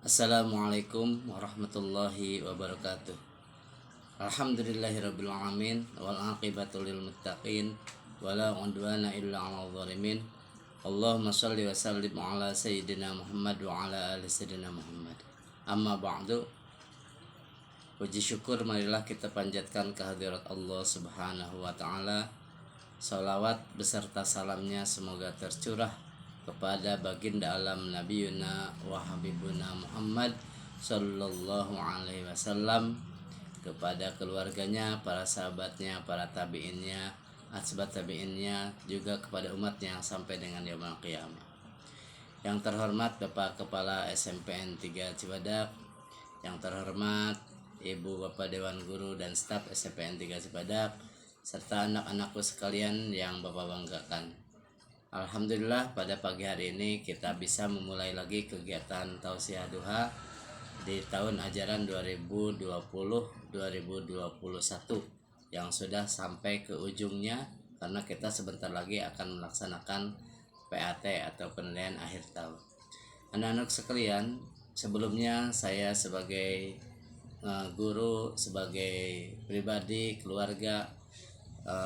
Assalamualaikum warahmatullahi wabarakatuh. Alhamdulillahirabbil alamin wal aqibatu lil muttaqin wala udwana illa 'alal zalimin. Allahumma shalli wa sallim ala sayyidina Muhammad wa ala ali sayyidina Muhammad. Amma ba'du. Puji syukur marilah kita panjatkan kehadirat Allah Subhanahu wa taala. Salawat beserta salamnya semoga tercurah kepada baginda alam Nabiyuna wa Habibuna Muhammad sallallahu alaihi wasallam, kepada keluarganya, para sahabatnya, para tabiinnya, atbaut tabiinnya, juga kepada umatnya sampai dengan yaumul qiyamah. Yang terhormat Bapak Kepala SMPN 3 Cibadak, yang terhormat Ibu Bapak Dewan Guru dan staf SMPN 3 Cibadak, serta anak-anakku sekalian yang Bapak banggakan. Alhamdulillah pada pagi hari ini kita bisa memulai lagi kegiatan tausiah duha di tahun ajaran 2020-2021 yang sudah sampai ke ujungnya, karena kita sebentar lagi akan melaksanakan PAT atau penilaian akhir tahun. Anak-anak sekalian, sebelumnya saya sebagai guru, sebagai pribadi, keluarga,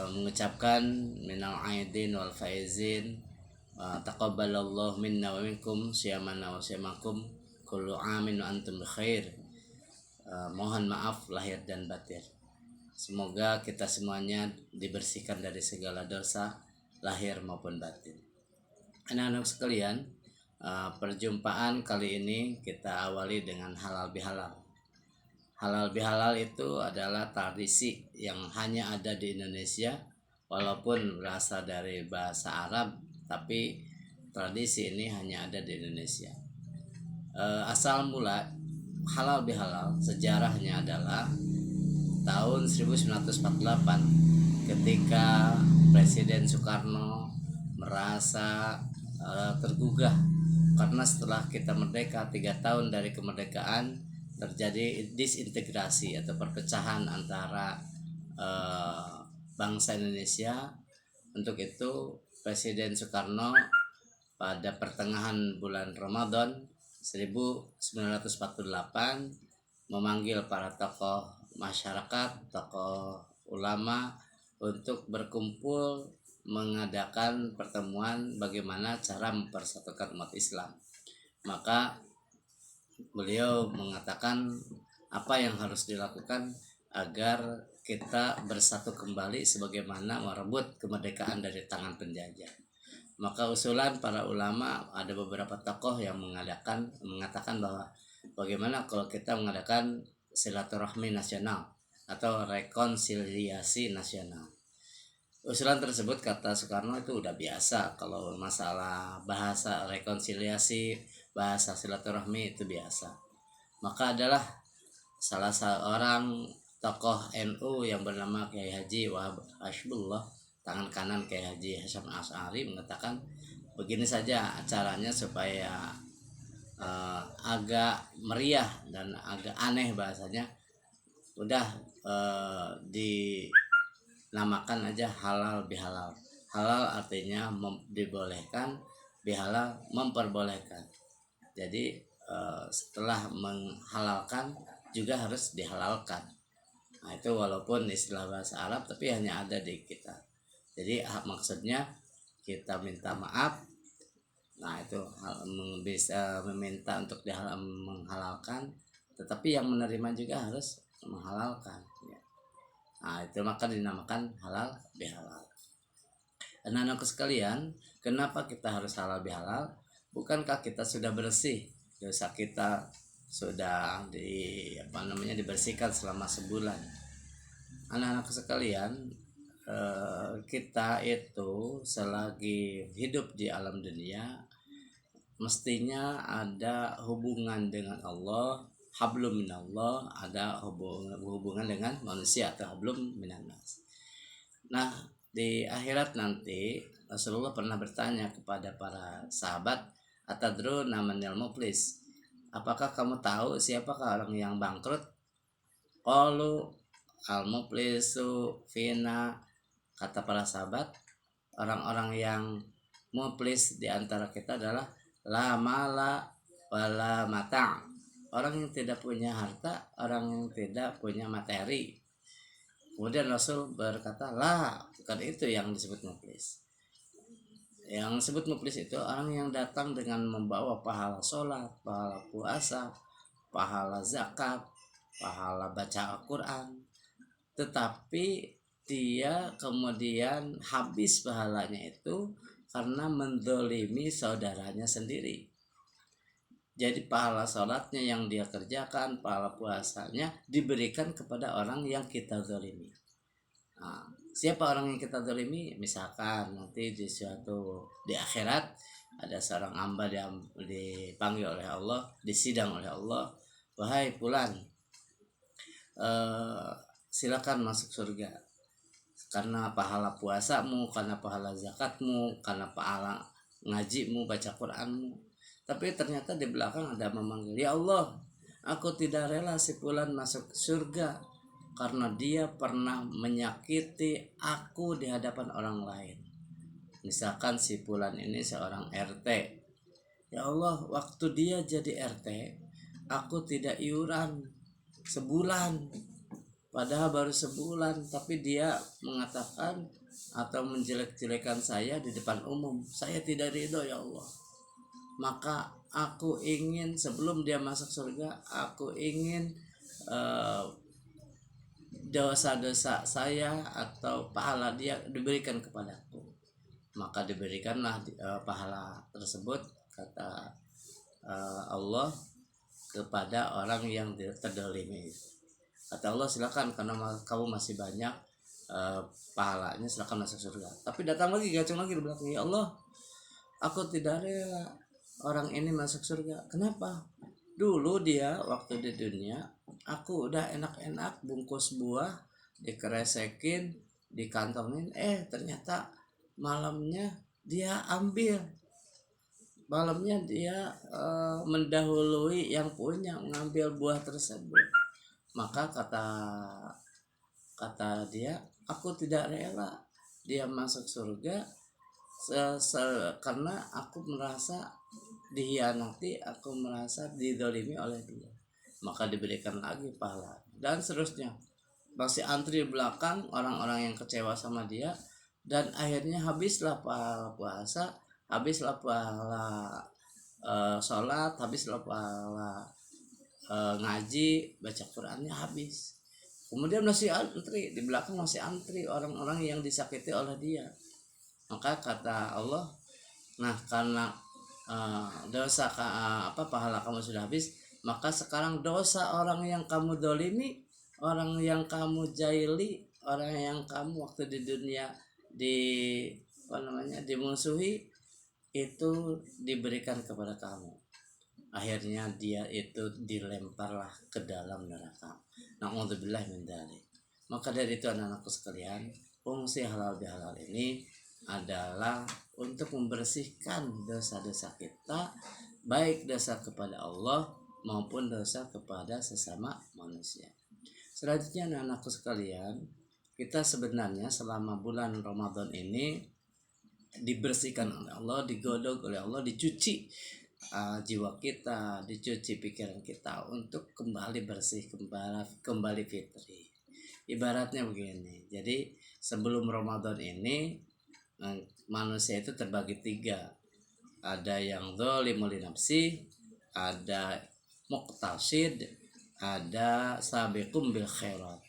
mengucapkan minal aidin wal faizin, taqabbalallahu minna wa minkum siyamana wa siyamakum kullu amin wa antum bikhair. Mohon maaf lahir dan batin. Semoga kita semuanya dibersihkan dari segala dosa lahir maupun batin. Anak-anak sekalian, perjumpaan kali ini kita awali dengan halal bihalal. Halal bihalal itu adalah tradisi yang hanya ada di Indonesia, walaupun berasal dari bahasa Arab, tapi tradisi ini hanya ada di Indonesia. Asal mula halal bihalal sejarahnya adalah tahun 1948, ketika Presiden Soekarno merasa tergugah karena setelah kita merdeka 3 tahun dari kemerdekaan terjadi disintegrasi atau perpecahan antara bangsa Indonesia. Untuk itu Presiden Soekarno pada pertengahan bulan Ramadan 1948 memanggil para tokoh masyarakat, tokoh ulama untuk berkumpul mengadakan pertemuan bagaimana cara mempersatukan umat Islam. Maka beliau mengatakan apa yang harus dilakukan agar kita bersatu kembali sebagaimana merebut kemerdekaan dari tangan penjajah. Maka usulan para ulama, ada beberapa tokoh yang mengatakan bahwa bagaimana kalau kita mengadakan silaturahmi nasional atau rekonsiliasi nasional. Usulan tersebut, kata Soekarno, itu udah biasa. Kalau masalah bahasa rekonsiliasi, bahasa silaturahmi itu biasa. Maka adalah salah seorang tokoh NU yang bernama Kiai Haji Wahab Ashbullah, tangan kanan Kiai Haji Hasyim Asy'ari, mengatakan begini saja caranya supaya agak meriah dan agak aneh bahasanya. Udah dinamakan aja halal bihalal. Halal artinya dibolehkan, bihalal memperbolehkan. Jadi setelah menghalalkan juga harus dihalalkan. Nah, itu walaupun istilah bahasa Arab tapi hanya ada di kita. Jadi maksudnya kita minta maaf. Nah, itu bisa meminta untuk menghalalkan, tetapi yang menerima juga harus menghalalkan. Nah, itu maka dinamakan halal bihalal. Anak-anakku sekalian, kenapa kita harus halal bihalal? Bukankah kita sudah bersih? Dosa kita sudah dibersihkan selama sebulan. Anak-anak sekalian, kita itu selagi hidup di alam dunia mestinya ada hubungan dengan Allah, hablum minallah, ada hubungan dengan manusia atau hablum minannas. Nah, di akhirat nanti Rasulullah pernah bertanya kepada para sahabat, atadruna manil muflis, apakah kamu tahu siapakah orang yang bangkrut? Qalu al-muflisu fina, kata para sahabat, orang-orang yang muflis di antara kita adalah la mala wala mata', orang yang tidak punya harta, orang yang tidak punya materi. Kemudian Rasul berkata, lah, bukan itu yang disebut muflis. Yang disebut muflis itu orang yang datang dengan membawa pahala sholat, pahala puasa, pahala zakat, pahala baca Al-Quran, tetapi dia kemudian habis pahalanya itu karena mendolimi saudaranya sendiri. Jadi pahala sholatnya yang dia kerjakan, pahala puasanya diberikan kepada orang yang kita dolimi. Nah, siapa orang yang kita dolimi? Misalkan nanti di akhirat ada seorang hamba dipanggil oleh Allah, disidang oleh Allah, wahai fulan, silakan masuk surga karena pahala puasamu, karena pahala zakatmu, karena pahala ngajimu, baca Quranmu. Tapi ternyata di belakang ada memanggil, ya Allah, aku tidak rela si fulan masuk surga karena dia pernah menyakiti aku di hadapan orang lain. Misalkan si fulan ini seorang RT, ya Allah, waktu dia jadi RT aku tidak iuran sebulan, padahal baru sebulan, tapi dia mengatakan atau menjelek-jelekan saya di depan umum. Saya tidak ridho ya Allah, maka aku ingin sebelum dia masuk surga, aku ingin dosa-dosa saya atau pahala dia diberikan kepadaku. Maka diberikanlah pahala tersebut, kata Allah, kepada orang yang terdolimi. Kata Allah, silakan karena kamu masih banyak pahalanya, silakan masuk surga. Tapi datang lagi, gacung lagi di belakang, ya Allah, aku tidak rela orang ini masuk surga. Kenapa? Dulu dia waktu di dunia, aku udah enak-enak bungkus buah, dikeresekin, dikantongin, ternyata malamnya dia ambil. Malamnya dia mendahului yang punya, mengambil buah tersebut. Maka kata dia, aku tidak rela dia masuk surga karena aku merasa dihianati, aku merasa didolimi oleh dia. Maka diberikan lagi pahala dan seterusnya. Masih antri belakang orang-orang yang kecewa sama dia, dan akhirnya habislah pahala puasa, habislah pahala sholat, habislah pahala ngaji, baca Qurannya habis. Kemudian masih antri di belakang, masih antri orang-orang yang disakiti oleh dia. Maka kata Allah, nah karena dosa pahala kamu sudah habis, maka sekarang dosa orang yang kamu dolimi, orang yang kamu jaili, orang yang kamu waktu di dunia dimusuhi, itu diberikan kepada kamu. Akhirnya dia itu dilemparlah ke dalam neraka. Na'udzubillah min dzalik. Maka dari itu anak-anakku sekalian, fungsi halal bihalal ini adalah untuk membersihkan dosa-dosa kita, baik dosa kepada Allah maupun dosa kepada sesama manusia. Selanjutnya anak-anakku sekalian, kita sebenarnya selama bulan Ramadan ini dibersihkan oleh Allah, digodok oleh Allah, dicuci jiwa kita, dicuci pikiran kita untuk kembali bersih, kembali fitri. Ibaratnya begini, jadi sebelum Ramadan ini manusia itu terbagi 3. Ada yang zalimul nafsi, ada muqtasid, ada sabiqum bil khairat.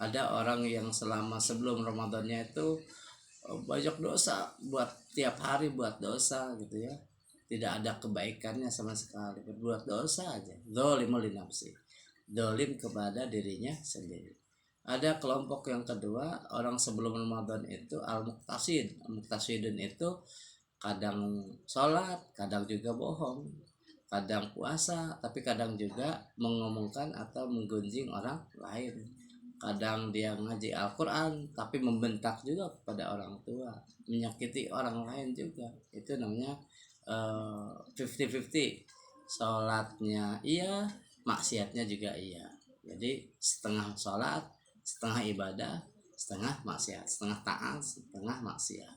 Ada orang yang selama sebelum Ramadannya itu banyak dosa, buat tiap hari buat dosa gitu ya, tidak ada kebaikannya sama sekali, berbuat dosa aja. Zalimul nafsi, zalim kepada dirinya sendiri. Ada kelompok yang kedua, orang sebelum Ramadan itu al-muqtasid. Al-muqtasidun itu kadang sholat, kadang juga bohong, kadang puasa, tapi kadang juga mengomongkan atau menggunjing orang lain. Kadang dia ngaji Al-Quran, tapi membentak juga kepada orang tua, menyakiti orang lain juga. Itu namanya 50-50. Sholatnya iya, maksiatnya juga iya. Jadi setengah sholat, setengah ibadah, setengah maksiat, setengah taat, setengah maksiat.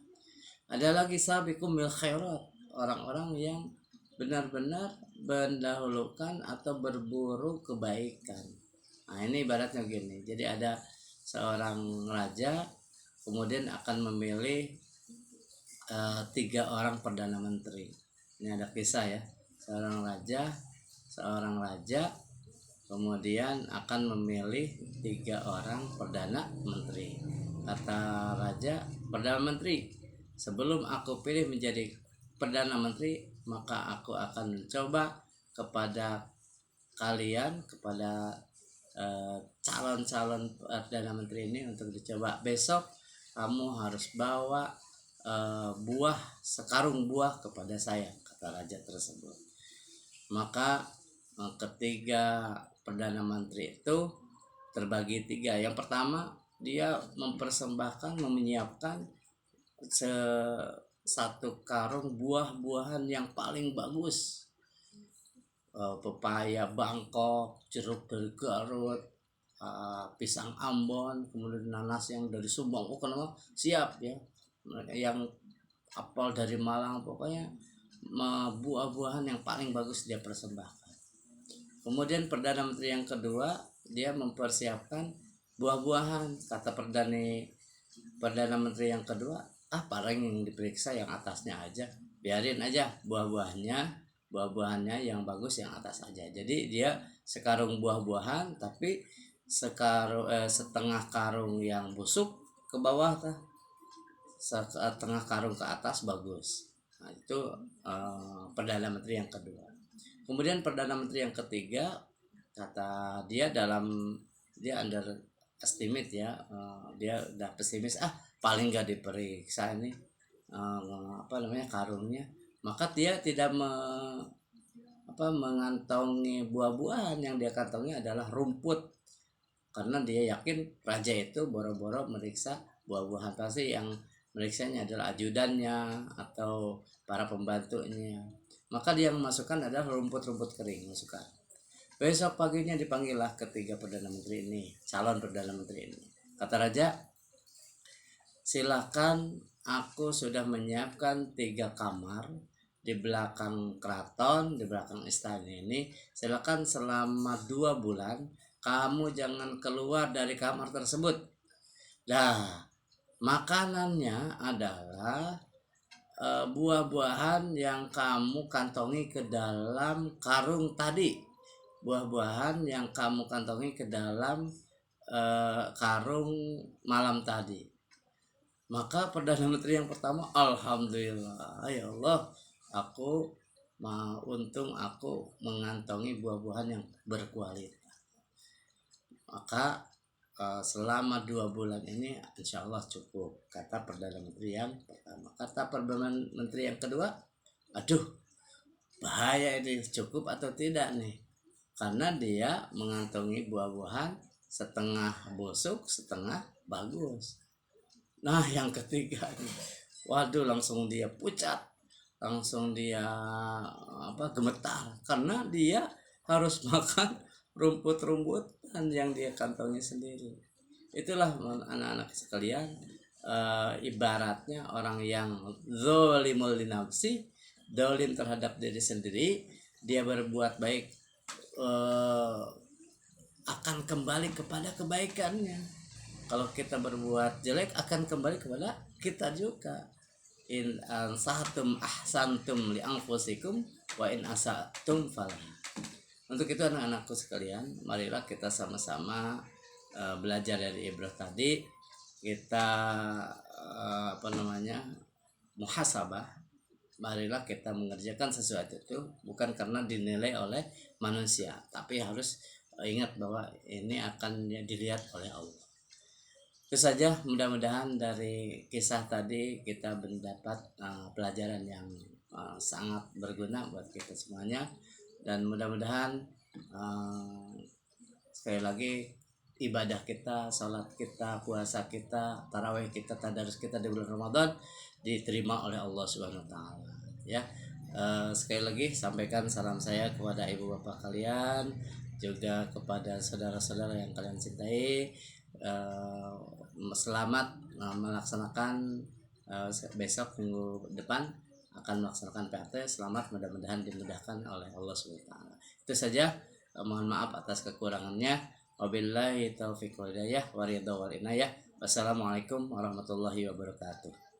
Ada lagi sabiqum bil khairat, orang-orang yang benar-benar mendahulukan atau berburu kebaikan. Nah, ini ibaratnya gini. Jadi ada seorang raja kemudian akan memilih 3 orang perdana menteri. Ini ada kisah ya. Seorang raja kemudian akan memilih 3 orang perdana menteri. Kata raja, perdana menteri, sebelum aku pilih menjadi perdana menteri, maka aku akan mencoba kepada kalian, kepada calon-calon perdana menteri ini untuk dicoba. Besok kamu harus bawa sekarung buah kepada saya, kata raja tersebut. Maka ketiga perdana menteri itu terbagi 3. Yang pertama, dia menyiapkan satu karung buah-buahan yang paling bagus, pepaya Bangkok, jeruk dari Garut, pisang Ambon, kemudian nanas yang dari Subang. Kenapa siap ya, yang apel dari Malang, pokoknya buah-buahan yang paling bagus dia persembahkan. Kemudian perdana menteri yang kedua, dia mempersiapkan buah-buahan. Kata perdana menteri yang kedua, paling yang diperiksa yang atasnya aja, biarin aja buah-buahannya yang bagus yang atas aja. Jadi dia sekarung buah-buahan, tapi setengah karung yang busuk ke bawah, setengah karung ke atas bagus. Nah, itu perdana menteri yang kedua. Kemudian perdana menteri yang ketiga, kata dia dia underestimate ya, dia udah pesimis, paling gak diperiksa ini karungnya. Maka dia tidak mengantongi buah-buahan, yang dia kantongi adalah rumput, karena dia yakin raja itu boro-boro meriksa buah-buahan, pasti yang meriksanya adalah ajudannya atau para pembantunya. Maka dia memasukkan adalah rumput-rumput kering, masukkan. Besok paginya dipanggillah ketiga perdana menteri ini, calon perdana menteri ini. Kata raja, silakan, aku sudah menyiapkan 3 kamar di belakang keraton, di belakang istana ini. Silakan selama 2 bulan kamu jangan keluar dari kamar tersebut. Makanannya adalah buah-buahan yang kamu kantongi ke dalam karung tadi. Buah-buahan yang kamu kantongi ke dalam karung malam tadi. Maka perdana menteri yang pertama, alhamdulillah ya Allah, untung aku mengantongi buah-buahan yang berkualitas. Maka selama 2 bulan ini insya Allah cukup, kata perdana menteri yang pertama. Kata perdana menteri yang kedua, aduh bahaya ini, cukup atau tidak nih, karena dia mengantongi buah-buahan setengah busuk setengah bagus. Nah yang ketiga nih, waduh, langsung dia pucat, langsung dia gemetar, karena dia harus makan rumput-rumputan yang dia kantongi sendiri. Itulah anak-anak sekalian, ibaratnya orang yang zolimul linafsi, dolim terhadap diri sendiri, dia berbuat baik akan kembali kepada kebaikannya. Kalau kita berbuat jelek akan kembali kepada kita juga. In ansatum ahsantum li anfusikum wa in asatum falah. Untuk itu anak-anakku sekalian, marilah kita sama-sama belajar dari ibrah tadi. Kita muhasabah. Marilah kita mengerjakan sesuatu itu bukan karena dinilai oleh manusia, tapi harus ingat bahwa ini akan dilihat oleh Allah. Itu saja, mudah-mudahan dari kisah tadi kita mendapat pelajaran yang sangat berguna buat kita semuanya. Dan mudah-mudahan sekali lagi ibadah kita, salat kita, puasa kita, tarawih kita, tadarus kita di bulan Ramadan diterima oleh Allah Subhanahu wa taala ya. Sekali lagi sampaikan salam saya kepada ibu bapak kalian, juga kepada saudara-saudara yang kalian cintai. Selamat melaksanakan besok minggu depan akan melaksanakan PAT. Selamat, mudah-mudahan dimudahkan oleh Allah SWT. Itu saja. Mohon maaf atas kekurangannya. Wabillahi taufiq wal hidayah wa ridha wal inayah. Wassalamualaikum warahmatullahi wabarakatuh.